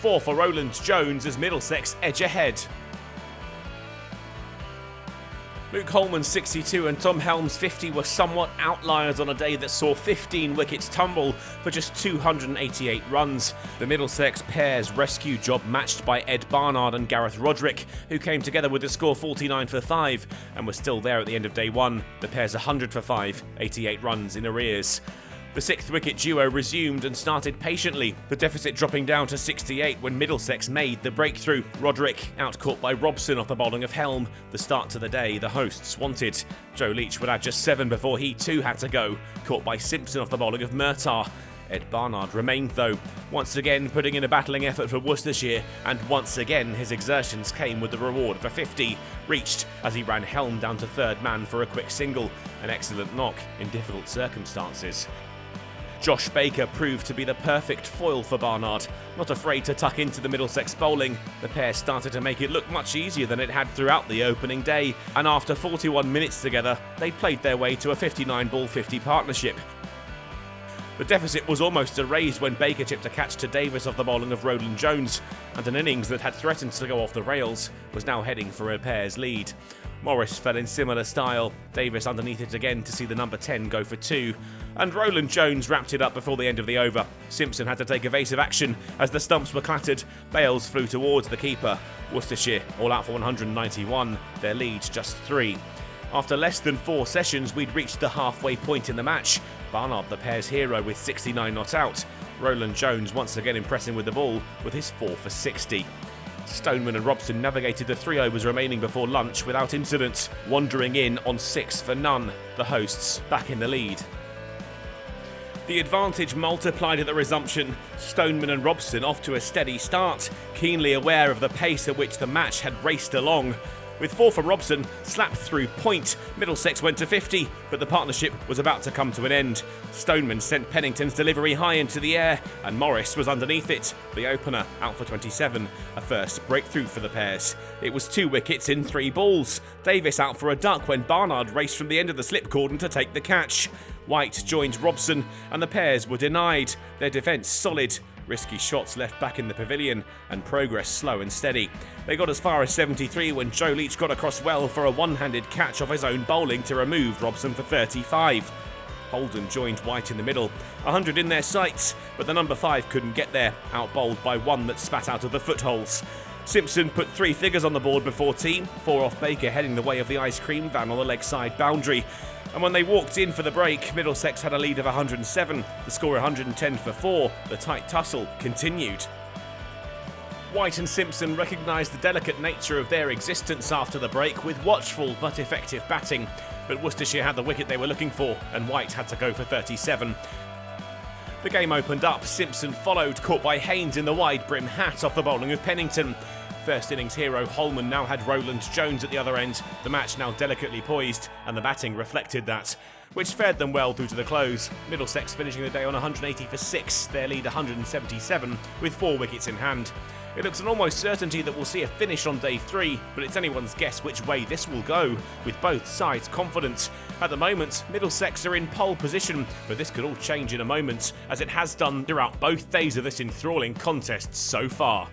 4 for Roland Jones as Middlesex edge ahead. Luke Holman's 62 and Tom Helm's 50 were somewhat outliers on a day that saw 15 wickets tumble for just 288 runs. The Middlesex pair's rescue job matched by Ed Barnard and Gareth Roderick, who came together with the score 49 for 5 and were still there at the end of day 1. The pair's 100 for 5, 88 runs in arrears. The 6th wicket duo resumed and started patiently, the deficit dropping down to 68 when Middlesex made the breakthrough. Roderick out-caught by Robson off the bowling of Helm, the start to the day the hosts wanted. Joe Leach would add just 7 before he too had to go, caught by Simpson off the bowling of Murtagh. Ed Barnard remained though, once again putting in a battling effort for Worcestershire, and once again his exertions came with the reward of a 50, reached as he ran Helm down to third man for a quick single, an excellent knock in difficult circumstances. Josh Baker proved to be the perfect foil for Barnard. Not afraid to tuck into the Middlesex bowling, the pair started to make it look much easier than it had throughout the opening day, and after 41 minutes together, they played their way to a 59-ball 50 partnership. The deficit was almost erased when Baker chipped a catch to Davis off the bowling of Roland Jones, and an innings that had threatened to go off the rails was now heading for a pair's lead. Morris fell in similar style, Davis underneath it again to see the number 10 go for 2, and Roland Jones wrapped it up before the end of the over. Simpson had to take evasive action as the stumps were clattered, Bales flew towards the keeper. Worcestershire all out for 191, their lead just 3. After less than 4 sessions, we'd reached the halfway point in the match. Barnard the pair's hero with 69 not out. Roland Jones once again impressing with the ball with his 4 for 60. Stoneman and Robson navigated the 3 overs remaining before lunch without incident, wandering in on 6 for none, the hosts back in the lead. The advantage multiplied at the resumption, Stoneman and Robson off to a steady start, keenly aware of the pace at which the match had raced along. With 4 for Robson, slapped through point, Middlesex went to 50, but the partnership was about to come to an end. Stoneman sent Pennington's delivery high into the air, and Morris was underneath it, the opener out for 27, a first breakthrough for the pairs. It was 2 wickets in 3 balls. Davis out for a duck when Barnard raced from the end of the slip cordon to take the catch. White joined Robson, and the pairs were denied, their defence solid. Risky shots left back in the pavilion, and progress slow and steady. They got as far as 73 when Joe Leach got across well for a one-handed catch off his own bowling to remove Robson for 35. Holden joined White in the middle, 100 in their sights, but the number 5 couldn't get there, out-bowled by one that spat out of the footholes. Simpson put 3 figures on the board before tea, 4 off Baker heading the way of the ice cream van on the leg side boundary. And when they walked in for the break, Middlesex had a lead of 107, the score 110 for 4. The tight tussle continued. White and Simpson recognised the delicate nature of their existence after the break with watchful but effective batting. But Worcestershire had the wicket they were looking for, and White had to go for 37. The game opened up, Simpson followed, caught by Haynes in the wide brim hat off the bowling of Pennington. First innings hero Holman now had Roland Jones at the other end, the match now delicately poised, and the batting reflected that, which fared them well through to the close. Middlesex finishing the day on 180 for 6, their lead 177, with 4 wickets in hand. It looks an almost certainty that we'll see a finish on day 3, but it's anyone's guess which way this will go, with both sides confident. At the moment, Middlesex are in pole position, but this could all change in a moment, as it has done throughout both days of this enthralling contest so far.